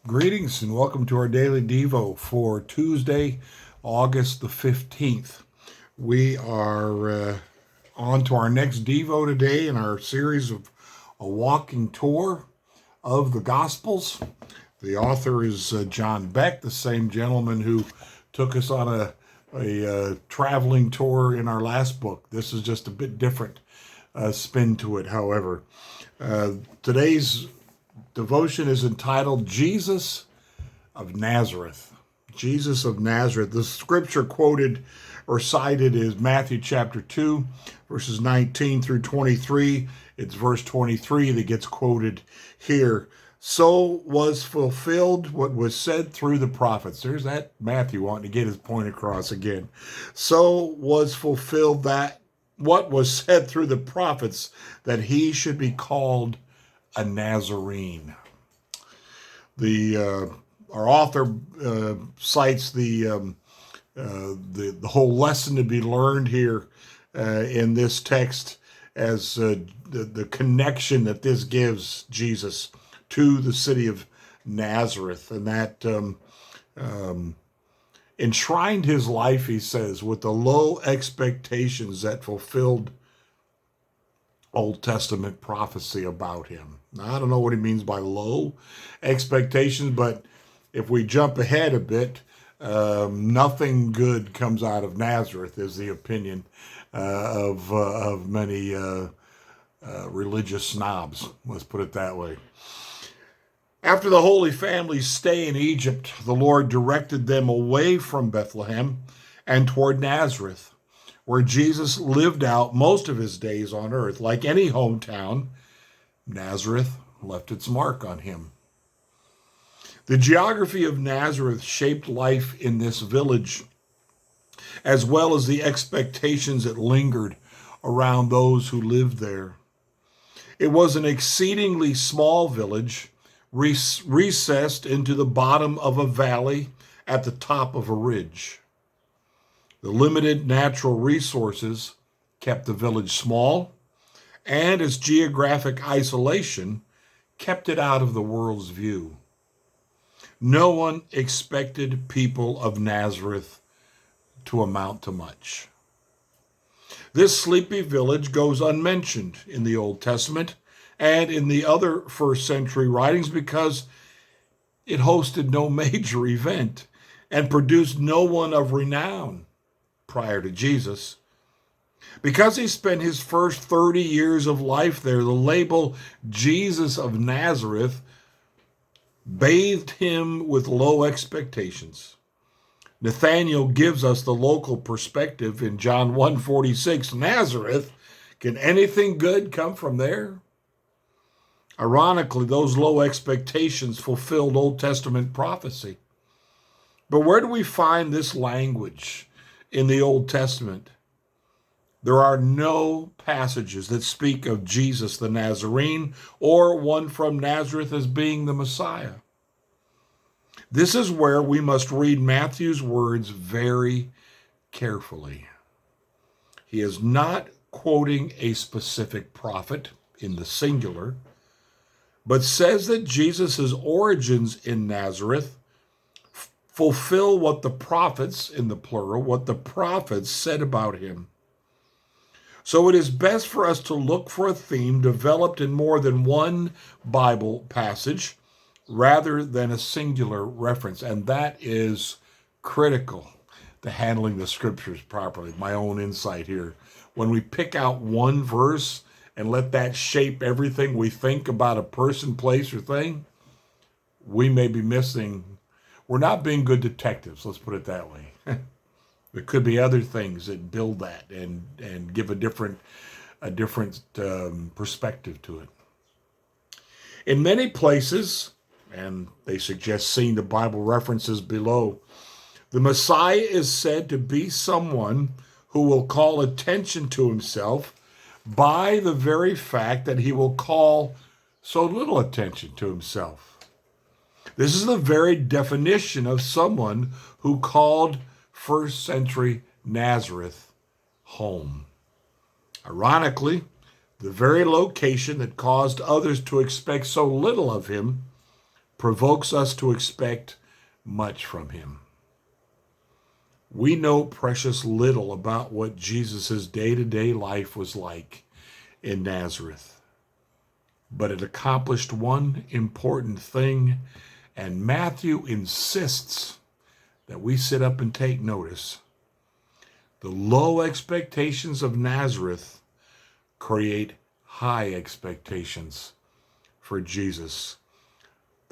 Greetings and welcome to our daily Devo for Tuesday, August the 15th. We are on to our next Devo today in our series of a walking tour of the Gospels. The author is John Beck, the same gentleman who took us on a traveling tour in our last book. This is just a bit different spin to it, however. Today's devotion is entitled Jesus of Nazareth. Jesus of Nazareth. The scripture quoted or cited is Matthew chapter 2, verses 19 through 23. It's verse 23 that gets quoted here. So was fulfilled what was said through the prophets. There's that Matthew wanting to get his point across again. So was fulfilled that what was said through the prophets, that he should be called a Nazarene. Our author cites the whole lesson to be learned here in this text as the connection that this gives Jesus to the city of Nazareth, and that enshrined his life, he says, with the low expectations that fulfilled Old Testament prophecy about him. Now, I don't know what he means by low expectations, but if we jump ahead a bit, nothing good comes out of Nazareth, is the opinion of many religious snobs. Let's put it that way. After the Holy Family's stay in Egypt, the Lord directed them away from Bethlehem and toward Nazareth, where Jesus lived out most of his days on earth. Like any hometown, Nazareth left its mark on him. The geography of Nazareth shaped life in this village, as well as the expectations that lingered around those who lived there. It was an exceedingly small village, recessed into the bottom of a valley at the top of a ridge. The limited natural resources kept the village small, and its geographic isolation kept it out of the world's view. No one expected people of Nazareth to amount to much. This sleepy village goes unmentioned in the Old Testament and in the other first century writings because it hosted no major event and produced no one of renown prior to Jesus. Because he spent his first 30 years of life there, the label Jesus of Nazareth bathed him with low expectations. Nathanael gives us the local perspective in John 1:46. Nazareth, can anything good come from there? Ironically, those low expectations fulfilled Old Testament prophecy. But where do we find this language in the Old Testament? There are no passages that speak of Jesus the Nazarene or one from Nazareth as being the Messiah. This is where we must read Matthew's words very carefully. He is not quoting a specific prophet in the singular, but says that Jesus' origins in Nazareth fulfill what the prophets, in the plural, what the prophets said about him. So it is best for us to look for a theme developed in more than one Bible passage rather than a singular reference. And that is critical to handling the scriptures properly. My own insight here. When we pick out one verse and let that shape everything we think about a person, place, or thing, we may be missing. We're not being good detectives, let's put it that way. There could be other things that build that and give a different perspective to it. In many places, and they suggest seeing the Bible references below, the Messiah is said to be someone who will call attention to himself by the very fact that he will call so little attention to himself. This is the very definition of someone who called first century Nazareth home. Ironically, the very location that caused others to expect so little of him provokes us to expect much from him. We know precious little about what Jesus' day-to-day life was like in Nazareth, but it accomplished one important thing, and Matthew insists that we sit up and take notice. The low expectations of Nazareth create high expectations for Jesus.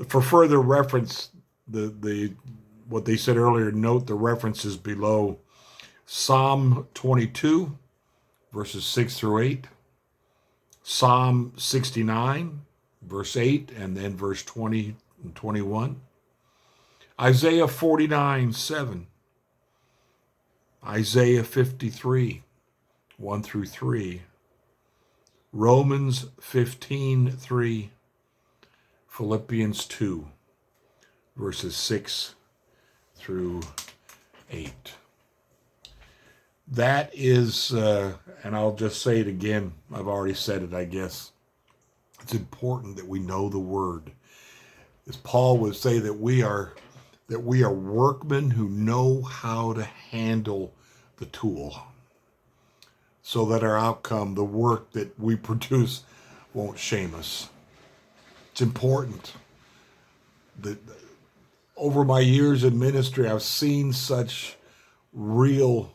For further reference, what they said earlier, note the references below. Psalm 22, verses 6 through 8. Psalm 69, verse 8, and then verse 20 and 21. Isaiah 49, 7. Isaiah 53, 1 through 3. Romans 15, 3. Philippians 2, verses 6 through 8. That is, and I'll just say it again, I've already said it, I guess. It's important that we know the word. As Paul would say, that we are workmen who know how to handle the tool, so that our outcome, the work that we produce, won't shame us. It's important. Over my years in ministry, I've seen such real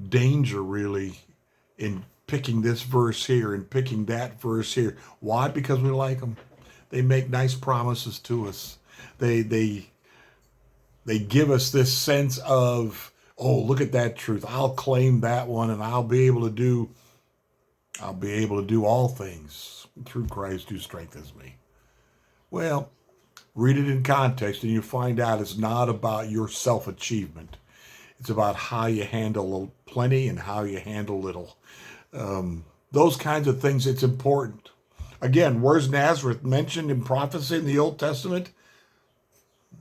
danger, really, in picking this verse here and picking that verse here. Why? Because we like them. They make nice promises to us. They give us this sense of, oh, look at that truth. I'll claim that one, and I'll be able to do all things through Christ who strengthens me. Well, read it in context and you find out it's not about your self-achievement. It's about how you handle plenty and how you handle little. Those kinds of things, it's important. Again, where's Nazareth mentioned in prophecy in the Old Testament?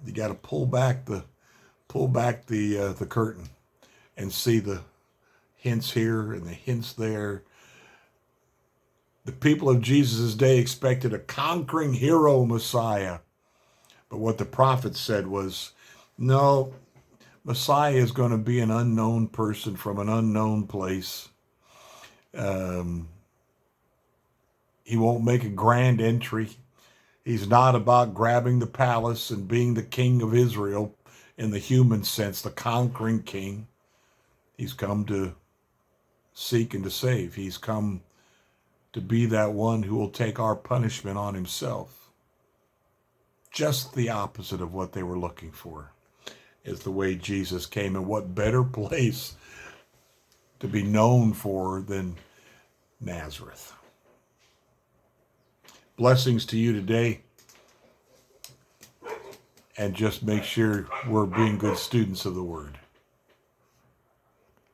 You got to pull back the curtain and see the hints here and the hints there. The people of Jesus' day expected a conquering hero Messiah. But what the prophet said was, no, Messiah is going to be an unknown person from an unknown place. He won't make a grand entry. He's not about grabbing the palace and being the king of Israel in the human sense, the conquering king. He's come to seek and to save. He's come to be that one who will take our punishment on himself. Just the opposite of what they were looking for is the way Jesus came. And what better place to be known for than Nazareth? Blessings to you today. And just make sure we're being good students of the word.